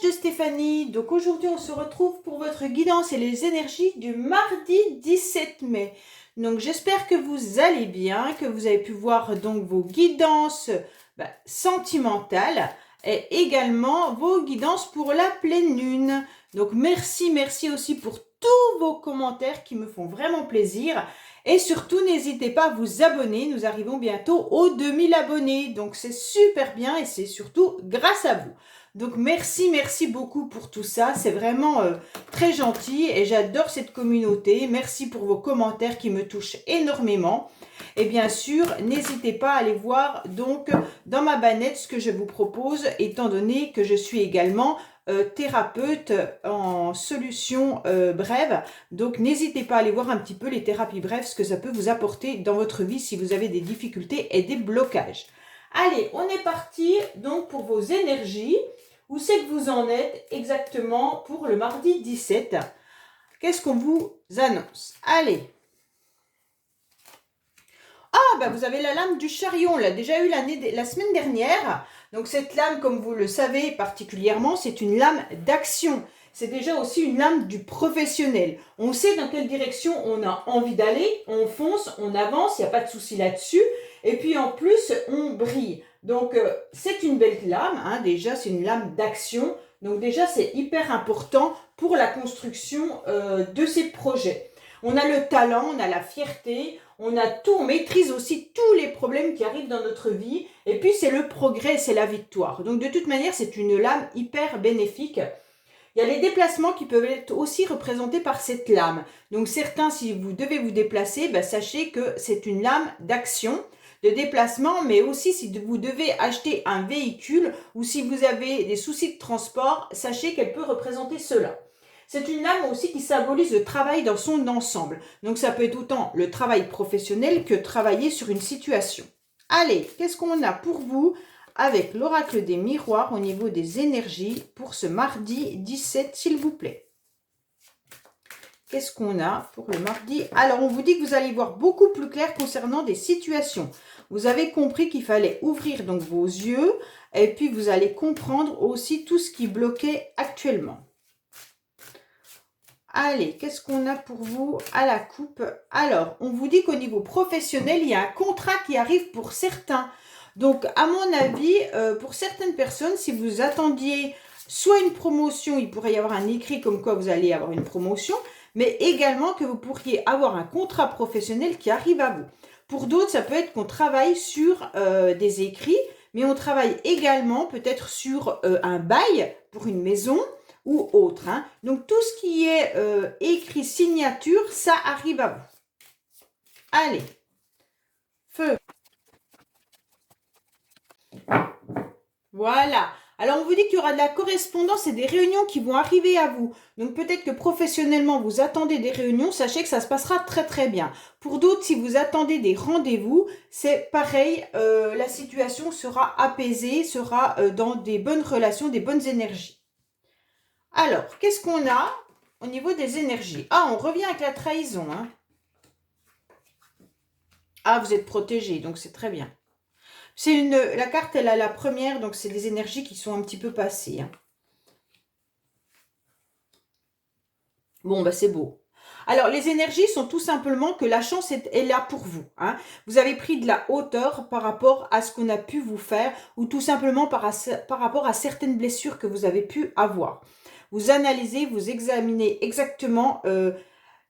de Stéphanie. Donc aujourd'hui, on se retrouve pour votre guidance et les énergies du mardi 17 mai. Donc j'espère que vous allez bien, que vous avez pu voir donc vos guidances sentimentales et également vos guidances pour la pleine lune. Donc merci aussi pour tous vos commentaires qui me font vraiment plaisir. Et surtout, n'hésitez pas à vous abonner. Nous arrivons bientôt aux 2000 abonnés. Donc c'est super bien et c'est surtout grâce à vous. Donc merci beaucoup pour tout ça, c'est vraiment très gentil et j'adore cette communauté. Merci pour vos commentaires qui me touchent énormément. Et bien sûr, n'hésitez pas à aller voir donc dans ma bannette ce que je vous propose, étant donné que je suis également thérapeute en solutions brèves. Donc n'hésitez pas à aller voir un petit peu les thérapies brèves, ce que ça peut vous apporter dans votre vie si vous avez des difficultés et des blocages. Allez, on est parti donc pour vos énergies. Où c'est que vous en êtes exactement pour le mardi 17? Qu'est-ce qu'on vous annonce? Allez. Ah, vous avez la lame du chariot. On l'a déjà eu la semaine dernière. Donc cette lame, comme vous le savez particulièrement, c'est une lame d'action. C'est déjà aussi une lame du professionnel. On sait dans quelle direction on a envie d'aller. On fonce, on avance, il n'y a pas de souci là-dessus. Et puis en plus, on brille. Donc c'est une belle lame, hein, déjà c'est une lame d'action. Donc déjà c'est hyper important pour la construction de ces projets. On a le talent, on a la fierté, on a tout, on maîtrise aussi tous les problèmes qui arrivent dans notre vie. Et puis c'est le progrès, c'est la victoire. Donc de toute manière c'est une lame hyper bénéfique. Il y a les déplacements qui peuvent être aussi représentés par cette lame. Donc certains, si vous devez vous déplacer, sachez que c'est une lame d'action, de déplacement, mais aussi si vous devez acheter un véhicule ou si vous avez des soucis de transport, sachez qu'elle peut représenter cela. C'est une lame aussi qui symbolise le travail dans son ensemble. Donc ça peut être autant le travail professionnel que travailler sur une situation. Allez, qu'est-ce qu'on a pour vous avec l'oracle des miroirs au niveau des énergies pour ce mardi 17, s'il vous plaît? Qu'est-ce qu'on a pour le mardi? Alors, on vous dit que vous allez voir beaucoup plus clair concernant des situations. Vous avez compris qu'il fallait ouvrir donc vos yeux et puis vous allez comprendre aussi tout ce qui bloquait actuellement. Allez, qu'est-ce qu'on a pour vous à la coupe? Alors, on vous dit qu'au niveau professionnel, il y a un contrat qui arrive pour certains. Donc, à mon avis, pour certaines personnes, si vous attendiez soit une promotion, il pourrait y avoir un écrit comme quoi vous allez avoir une promotion, mais également que vous pourriez avoir un contrat professionnel qui arrive à vous. Pour d'autres, ça peut être qu'on travaille sur des écrits, mais on travaille également peut-être sur un bail pour une maison ou autre. Hein. Donc, tout ce qui est écrit signature, ça arrive à vous. Allez, feu. Voilà. Alors, on vous dit qu'il y aura de la correspondance et des réunions qui vont arriver à vous. Donc, peut-être que professionnellement, vous attendez des réunions. Sachez que ça se passera très bien. Pour d'autres, si vous attendez des rendez-vous, c'est pareil. La situation sera apaisée, sera dans des bonnes relations, des bonnes énergies. Alors, qu'est-ce qu'on a au niveau des énergies? Ah, on revient avec la trahison. Hein. Ah, vous êtes protégé, donc c'est très bien. La carte, elle a la première, donc c'est des énergies qui sont un petit peu passées. Hein. Bon, c'est beau. Alors, les énergies sont tout simplement que la chance est là pour vous. Hein. Vous avez pris de la hauteur par rapport à ce qu'on a pu vous faire ou tout simplement par rapport à certaines blessures que vous avez pu avoir. Vous analysez, vous examinez exactement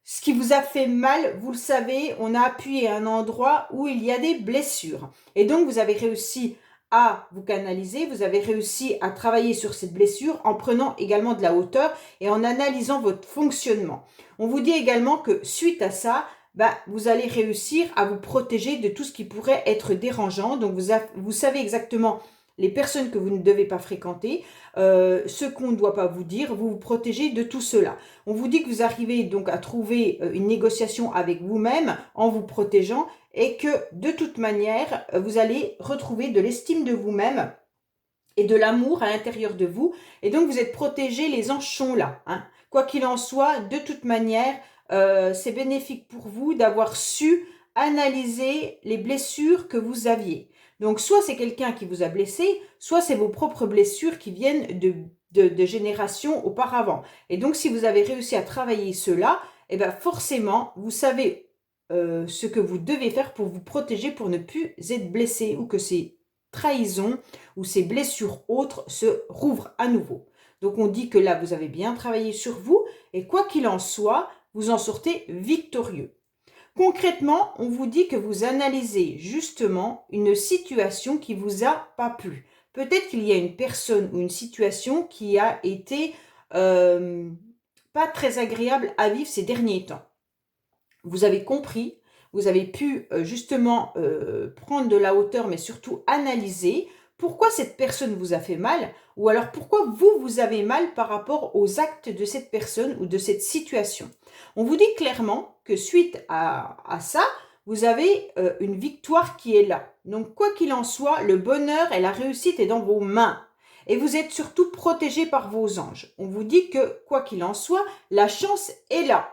ce qui vous a fait mal, vous le savez, on a appuyé à un endroit où il y a des blessures. Et donc, vous avez réussi à vous canaliser, vous avez réussi à travailler sur cette blessure en prenant également de la hauteur et en analysant votre fonctionnement. On vous dit également que suite à ça, vous allez réussir à vous protéger de tout ce qui pourrait être dérangeant. Donc, vous savez exactement les personnes que vous ne devez pas fréquenter, ce qu'on ne doit pas vous dire, vous vous protégez de tout cela. On vous dit que vous arrivez donc à trouver une négociation avec vous-même en vous protégeant et que de toute manière, vous allez retrouver de l'estime de vous-même et de l'amour à l'intérieur de vous. Et donc, vous êtes protégés, les anges sont là. Hein. Quoi qu'il en soit, de toute manière, c'est bénéfique pour vous d'avoir su analyser les blessures que vous aviez. Donc, soit c'est quelqu'un qui vous a blessé, soit c'est vos propres blessures qui viennent de générations auparavant. Et donc, si vous avez réussi à travailler cela, eh bien forcément, vous savez ce que vous devez faire pour vous protéger, pour ne plus être blessé ou que ces trahisons ou ces blessures autres se rouvrent à nouveau. Donc, on dit que là, vous avez bien travaillé sur vous et quoi qu'il en soit, vous en sortez victorieux. Concrètement, on vous dit que vous analysez justement une situation qui vous a pas plu. Peut-être qu'il y a une personne ou une situation qui a été pas très agréable à vivre ces derniers temps. Vous avez compris, vous avez pu justement prendre de la hauteur, mais surtout analyser pourquoi cette personne vous a fait mal, ou alors pourquoi vous avez mal par rapport aux actes de cette personne ou de cette situation. On vous dit clairement que suite à ça, vous avez une victoire qui est là. Donc quoi qu'il en soit, le bonheur et la réussite est dans vos mains. Et vous êtes surtout protégé par vos anges. On vous dit que quoi qu'il en soit, la chance est là.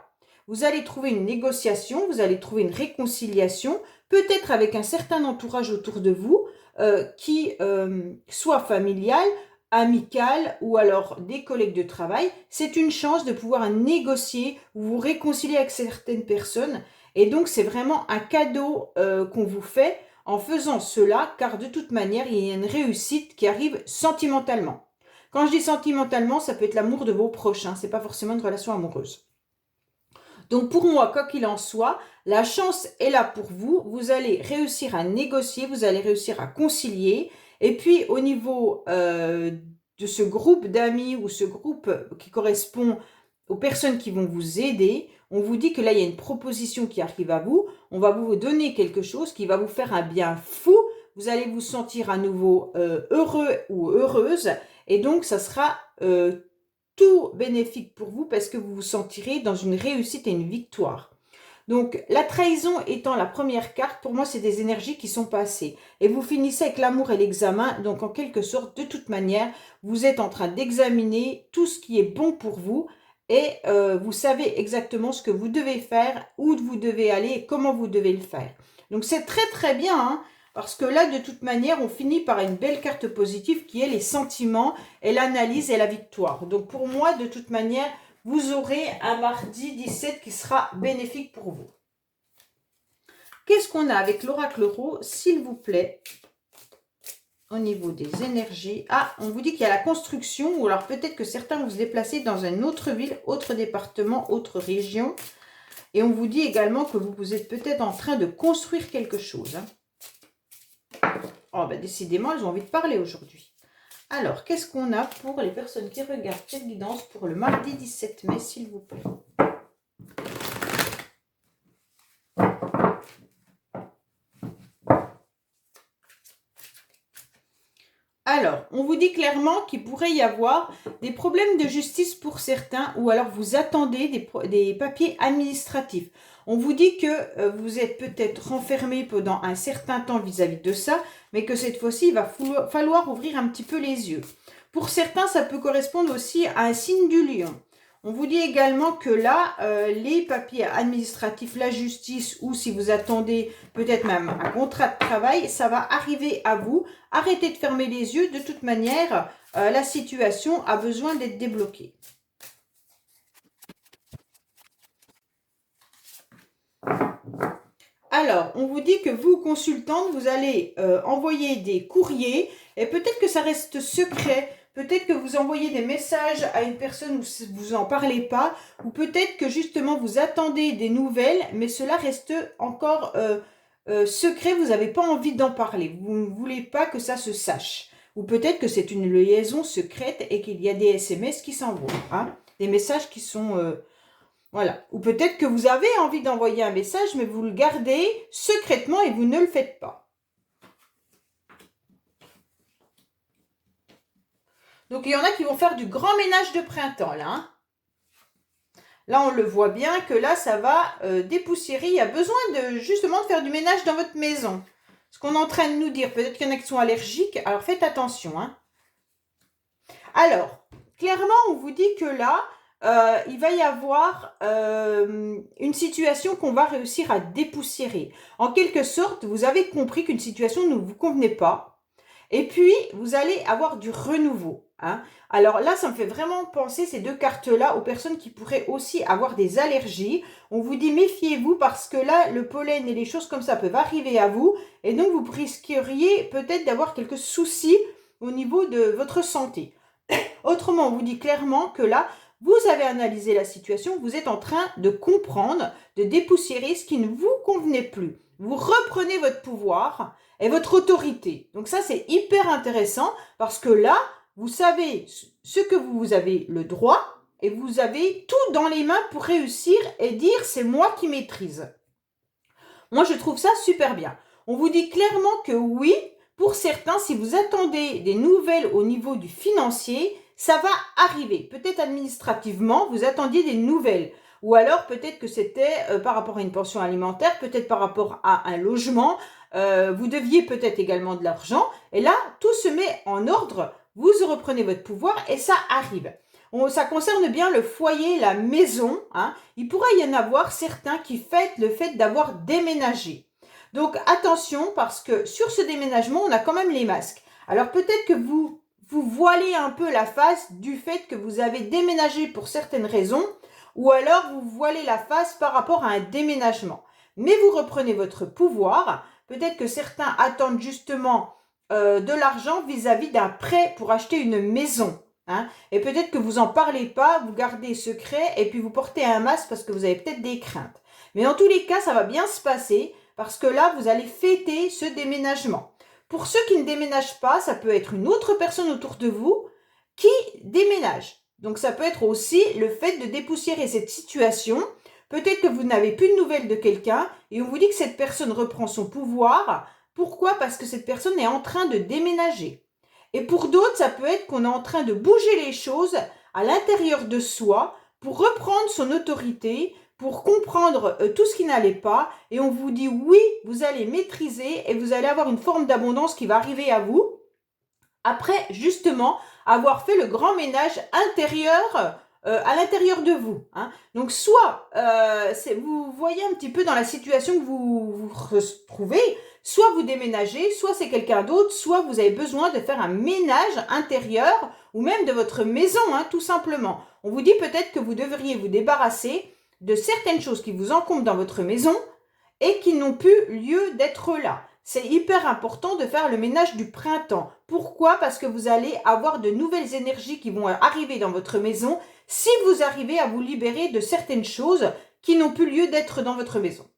Vous allez trouver une négociation, vous allez trouver une réconciliation, peut-être avec un certain entourage autour de vous, qui soit familial, amical ou alors des collègues de travail. C'est une chance de pouvoir négocier ou vous réconcilier avec certaines personnes. Et donc, c'est vraiment un cadeau qu'on vous fait en faisant cela, car de toute manière, il y a une réussite qui arrive sentimentalement. Quand je dis sentimentalement, ça peut être l'amour de vos proches, hein, c'est pas forcément une relation amoureuse. Donc pour moi, quoi qu'il en soit, la chance est là pour vous. Vous allez réussir à négocier, vous allez réussir à concilier. Et puis au niveau de ce groupe d'amis ou ce groupe qui correspond aux personnes qui vont vous aider, on vous dit que là, il y a une proposition qui arrive à vous. On va vous donner quelque chose qui va vous faire un bien fou. Vous allez vous sentir à nouveau heureux ou heureuse. Et donc, ça sera tout bénéfique pour vous parce que vous vous sentirez dans une réussite et une victoire. Donc, la trahison étant la première carte, pour moi, c'est des énergies qui sont passées. Et vous finissez avec l'amour et l'examen. Donc, en quelque sorte, de toute manière, vous êtes en train d'examiner tout ce qui est bon pour vous et vous savez exactement ce que vous devez faire, où vous devez aller et comment vous devez le faire. Donc, c'est très, très bien, hein. Parce que là, de toute manière, on finit par une belle carte positive qui est les sentiments et l'analyse et la victoire. Donc pour moi, de toute manière, vous aurez un mardi 17 qui sera bénéfique pour vous. Qu'est-ce qu'on a avec l'oracle Euro, s'il vous plaît, au niveau des énergies? Ah, on vous dit qu'il y a la construction, ou alors peut-être que certains vont se déplacer dans une autre ville, autre département, autre région. Et on vous dit également que vous êtes peut-être en train de construire quelque chose, hein. Oh, ben décidément, elles ont envie de parler aujourd'hui. Alors, qu'est-ce qu'on a pour les personnes qui regardent cette guidance pour le mardi 17 mai, s'il vous plaît? Alors, on vous dit clairement qu'il pourrait y avoir des problèmes de justice pour certains, ou alors vous attendez des papiers administratifs. On vous dit que vous êtes peut-être renfermé pendant un certain temps vis-à-vis de ça, mais que cette fois-ci, il va falloir ouvrir un petit peu les yeux. Pour certains, ça peut correspondre aussi à un signe du lion. On vous dit également que là, les papiers administratifs, la justice, ou si vous attendez peut-être même un contrat de travail, ça va arriver à vous. Arrêtez de fermer les yeux. De toute manière, la situation a besoin d'être débloquée. Alors, on vous dit que vous, consultante, vous allez envoyer des courriers et peut-être que ça reste secret. Peut-être que vous envoyez des messages à une personne où vous n'en parlez pas, ou peut-être que justement vous attendez des nouvelles, mais cela reste encore secret, vous n'avez pas envie d'en parler, vous ne voulez pas que ça se sache. Ou peut-être que c'est une liaison secrète et qu'il y a des SMS qui s'envoient, hein, des messages qui sont... voilà. Ou peut-être que vous avez envie d'envoyer un message, mais vous le gardez secrètement et vous ne le faites pas. Donc, il y en a qui vont faire du grand ménage de printemps, là. Hein. Là, on le voit bien que là, ça va dépoussiérer. Il y a besoin justement de faire du ménage dans votre maison. Ce qu'on est en train de nous dire, peut-être qu'il y en a qui sont allergiques. Alors, faites attention. Hein. Alors, clairement, on vous dit que là, il va y avoir une situation qu'on va réussir à dépoussiérer. En quelque sorte, vous avez compris qu'une situation ne vous convenait pas. Et puis, vous allez avoir du renouveau. Hein. Alors là, ça me fait vraiment penser, ces deux cartes-là, aux personnes qui pourraient aussi avoir des allergies. On vous dit, méfiez-vous parce que là, le pollen et les choses comme ça peuvent arriver à vous. Et donc, vous risqueriez peut-être d'avoir quelques soucis au niveau de votre santé. Autrement, on vous dit clairement que là, vous avez analysé la situation, vous êtes en train de comprendre, de dépoussiérer ce qui ne vous convenait plus. Vous reprenez votre pouvoir et votre autorité. Donc ça, c'est hyper intéressant parce que là, vous savez ce que vous avez le droit et vous avez tout dans les mains pour réussir et dire c'est moi qui maîtrise. Moi, je trouve ça super bien. On vous dit clairement que oui, pour certains, si vous attendez des nouvelles au niveau du financier, ça va arriver. Peut-être administrativement, vous attendiez des nouvelles. Ou alors, peut-être que c'était par rapport à une pension alimentaire, peut-être par rapport à un logement. Vous deviez peut-être également de l'argent. Et là, tout se met en ordre. Vous reprenez votre pouvoir et ça arrive. Ça concerne bien le foyer, la maison. Hein. Il pourrait y en avoir certains qui fêtent le fait d'avoir déménagé. Donc attention parce que sur ce déménagement, on a quand même les masques. Alors peut-être que vous voilez un peu la face du fait que vous avez déménagé pour certaines raisons ou alors vous voilez la face par rapport à un déménagement. Mais vous reprenez votre pouvoir. Peut-être que certains attendent justement de l'argent vis-à-vis d'un prêt pour acheter une maison. Hein, et peut-être que vous n'en parlez pas, vous gardez secret et puis vous portez un masque parce que vous avez peut-être des craintes. Mais en tous les cas, ça va bien se passer parce que là, vous allez fêter ce déménagement. Pour ceux qui ne déménagent pas, ça peut être une autre personne autour de vous qui déménage. Donc ça peut être aussi le fait de dépoussiérer cette situation. Peut-être que vous n'avez plus de nouvelles de quelqu'un et on vous dit que cette personne reprend son pouvoir. Pourquoi? Parce que cette personne est en train de déménager. Et pour d'autres, ça peut être qu'on est en train de bouger les choses à l'intérieur de soi pour reprendre son autorité, pour comprendre tout ce qui n'allait pas. Et on vous dit oui, vous allez maîtriser et vous allez avoir une forme d'abondance qui va arriver à vous. Après, justement, avoir fait le grand ménage intérieur à l'intérieur de vous. Hein. Donc, soit vous voyez un petit peu dans la situation que vous vous retrouvez, soit vous déménagez, soit c'est quelqu'un d'autre, soit vous avez besoin de faire un ménage intérieur ou même de votre maison, hein, tout simplement. On vous dit peut-être que vous devriez vous débarrasser de certaines choses qui vous encombrent dans votre maison et qui n'ont plus lieu d'être là. C'est hyper important de faire le ménage du printemps. Pourquoi? Parce que vous allez avoir de nouvelles énergies qui vont arriver dans votre maison si vous arrivez à vous libérer de certaines choses qui n'ont plus lieu d'être dans votre maison.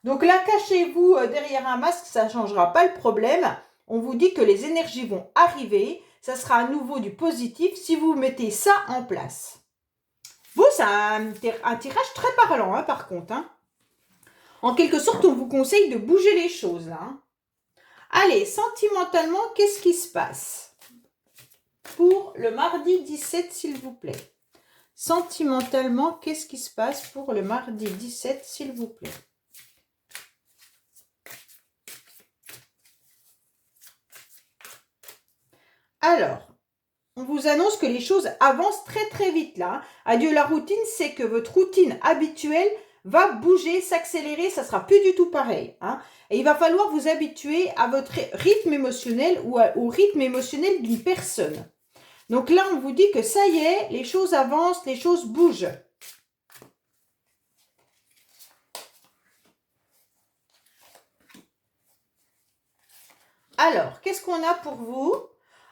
Donc là, cachez-vous derrière un masque, ça ne changera pas le problème. On vous dit que les énergies vont arriver. Ça sera à nouveau du positif si vous mettez ça en place. Bon, c'est un tirage très parlant, hein, par contre. Hein. En quelque sorte, on vous conseille de bouger les choses. Hein. Allez, sentimentalement, qu'est-ce qui se passe? Pour le mardi 17, s'il vous plaît. Sentimentalement, qu'est-ce qui se passe pour le mardi 17, s'il vous plaît? Alors, on vous annonce que les choses avancent très très vite là. Adieu la routine, c'est que votre routine habituelle va bouger, s'accélérer, ça sera plus du tout pareil. Hein. Et il va falloir vous habituer à votre rythme émotionnel ou au rythme émotionnel d'une personne. Donc là, on vous dit que ça y est, les choses avancent, les choses bougent. Alors, qu'est-ce qu'on a pour vous?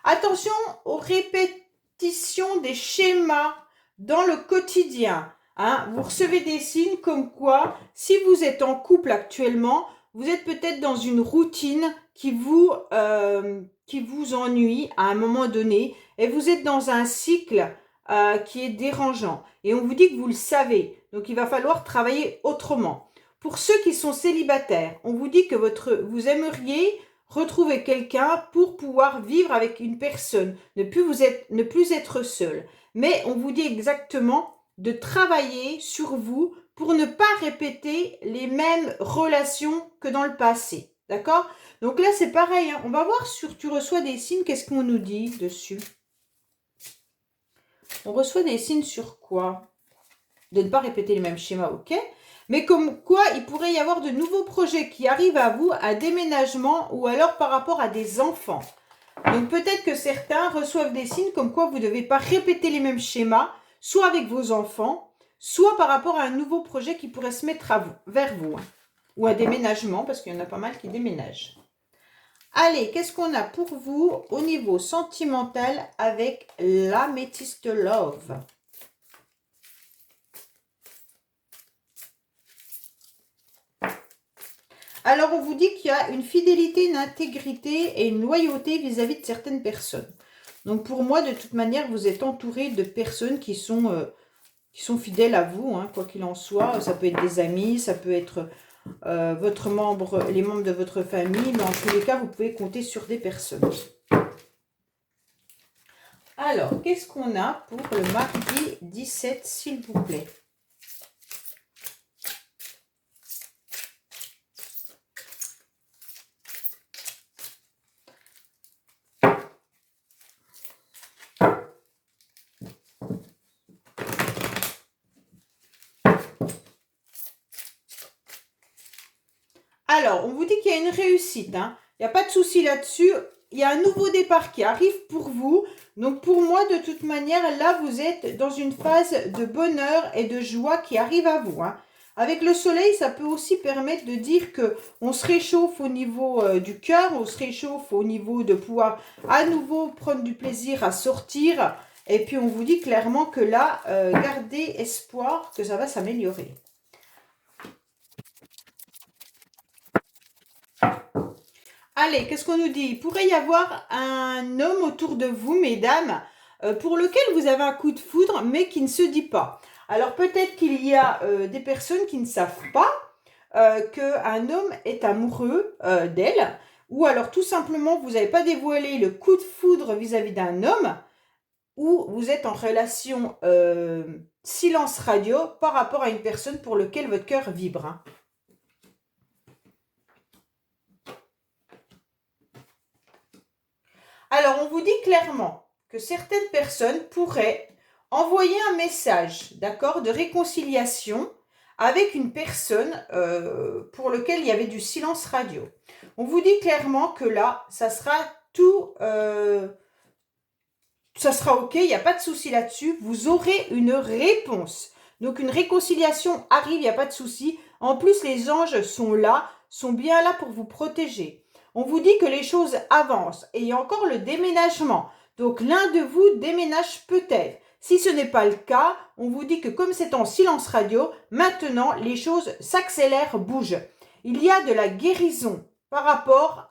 Attention aux répétitions des schémas dans le quotidien. Hein. Vous recevez des signes comme quoi, si vous êtes en couple actuellement, vous êtes peut-être dans une routine qui vous ennuie à un moment donné et vous êtes dans un cycle qui est dérangeant. Et on vous dit que vous le savez. Donc, il va falloir travailler autrement. Pour ceux qui sont célibataires, on vous dit que vous aimeriez retrouver quelqu'un pour pouvoir vivre avec une personne, ne plus être seul. Mais on vous dit exactement de travailler sur vous pour ne pas répéter les mêmes relations que dans le passé. D'accord? Donc là, c'est pareil. Hein. On va voir sur tu reçois des signes. Qu'est-ce qu'on nous dit dessus? On reçoit des signes sur quoi? De ne pas répéter les mêmes schémas, ok? Mais comme quoi, il pourrait y avoir de nouveaux projets qui arrivent à vous, un déménagement ou alors par rapport à des enfants. Donc peut-être que certains reçoivent des signes comme quoi vous ne devez pas répéter les mêmes schémas, soit avec vos enfants, soit par rapport à un nouveau projet qui pourrait se mettre vers vous, hein, ou un déménagement, parce qu'il y en a pas mal qui déménagent. Allez, qu'est-ce qu'on a pour vous au niveau sentimental avec l'améthyste love? Alors, on vous dit qu'il y a une fidélité, une intégrité et une loyauté vis-à-vis de certaines personnes. Donc, pour moi, de toute manière, vous êtes entouré de personnes qui sont fidèles à vous, hein, quoi qu'il en soit. Ça peut être des amis, ça peut être les membres de votre famille, mais en tous les cas, vous pouvez compter sur des personnes. Alors, qu'est-ce qu'on a pour le mardi 17, s'il vous plaît? Alors, on vous dit qu'il y a une réussite, hein. Il n'y a pas de souci là-dessus. Il y a un nouveau départ qui arrive pour vous. Donc, pour moi, de toute manière, là, vous êtes dans une phase de bonheur et de joie qui arrive à vous, hein. Avec le soleil, ça peut aussi permettre de dire que on se réchauffe au niveau du cœur, on se réchauffe au niveau de pouvoir à nouveau prendre du plaisir à sortir. Et puis, on vous dit clairement que là, gardez espoir que ça va s'améliorer. Allez, qu'est-ce qu'on nous dit? Il pourrait y avoir un homme autour de vous, mesdames, pour lequel vous avez un coup de foudre, mais qui ne se dit pas. Alors peut-être qu'il y a des personnes qui ne savent pas qu'un homme est amoureux d'elle, ou alors tout simplement vous n'avez pas dévoilé le coup de foudre vis-à-vis d'un homme, ou vous êtes en relation silence radio par rapport à une personne pour laquelle votre cœur vibre, hein. Alors, on vous dit clairement que certaines personnes pourraient envoyer un message, d'accord, de réconciliation avec une personne pour laquelle il y avait du silence radio. On vous dit clairement que là, ça sera tout, ça sera ok, il n'y a pas de souci là-dessus. Vous aurez une réponse. Donc, une réconciliation arrive, il n'y a pas de souci. En plus, les anges sont bien là pour vous protéger. On vous dit que les choses avancent et il y a encore le déménagement. Donc, l'un de vous déménage peut-être. Si ce n'est pas le cas, on vous dit que comme c'est en silence radio, maintenant, les choses s'accélèrent, bougent. Il y a de la guérison par rapport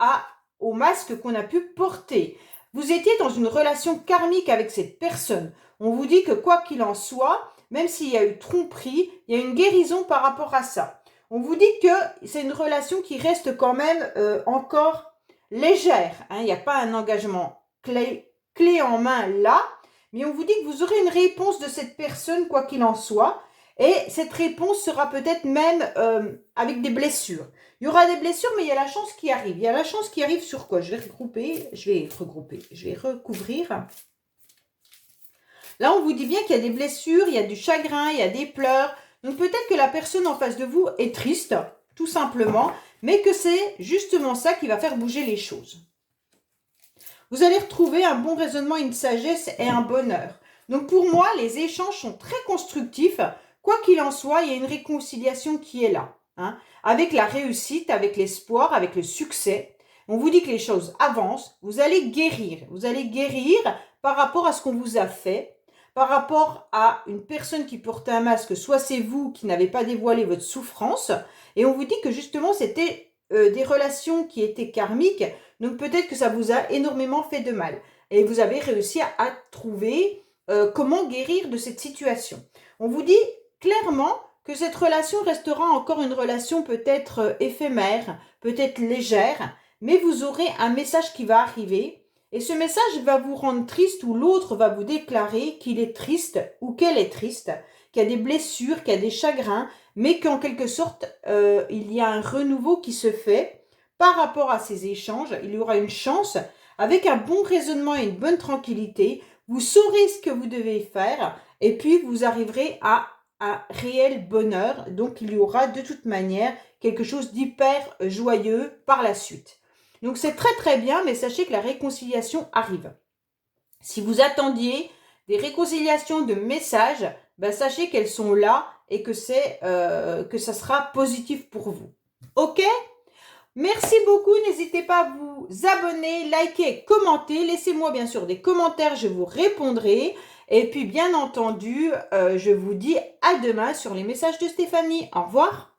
au masque qu'on a pu porter. Vous étiez dans une relation karmique avec cette personne. On vous dit que quoi qu'il en soit, même s'il y a eu tromperie, il y a une guérison par rapport à ça. On vous dit que c'est une relation qui reste quand même encore légère, hein. Il n'y a pas un engagement clé en main là, mais on vous dit que vous aurez une réponse de cette personne quoi qu'il en soit. Et cette réponse sera peut-être même avec des blessures. Il y aura des blessures, mais il y a la chance qui arrive. Il y a la chance qui arrive sur quoi? Je vais recouvrir. Là, on vous dit bien qu'il y a des blessures, il y a du chagrin, il y a des pleurs. Donc peut-être que la personne en face de vous est triste, tout simplement, mais que c'est justement ça qui va faire bouger les choses. Vous allez retrouver un bon raisonnement, une sagesse et un bonheur. Donc pour moi, les échanges sont très constructifs. Quoi qu'il en soit, il y a une réconciliation qui est là, hein, avec la réussite, avec l'espoir, avec le succès. On vous dit que les choses avancent. Vous allez guérir. Vous allez guérir par rapport à ce qu'on vous a fait, par rapport à une personne qui portait un masque, soit c'est vous qui n'avez pas dévoilé votre souffrance. Et on vous dit que justement, c'était des relations qui étaient karmiques. Donc peut-être que ça vous a énormément fait de mal. Et vous avez réussi à trouver comment guérir de cette situation. On vous dit clairement que cette relation restera encore une relation peut-être éphémère, peut-être légère, mais vous aurez un message qui va arriver et ce message va vous rendre triste ou l'autre va vous déclarer qu'il est triste ou qu'elle est triste, qu'il y a des blessures, qu'il y a des chagrins, mais qu'en quelque sorte, il y a un renouveau qui se fait par rapport à ces échanges. Il y aura une chance avec un bon raisonnement et une bonne tranquillité. Vous saurez ce que vous devez faire et puis vous arriverez à un réel bonheur. Donc, il y aura de toute manière quelque chose d'hyper joyeux par la suite. Donc c'est très très bien, mais sachez que la réconciliation arrive. Si vous attendiez des réconciliations de messages, ben sachez qu'elles sont là et que ça sera positif pour vous. Ok? Merci beaucoup, n'hésitez pas à vous abonner, liker, commenter. Laissez-moi bien sûr des commentaires, je vous répondrai. Et puis bien entendu, je vous dis à demain sur les messages de Stéphanie. Au revoir.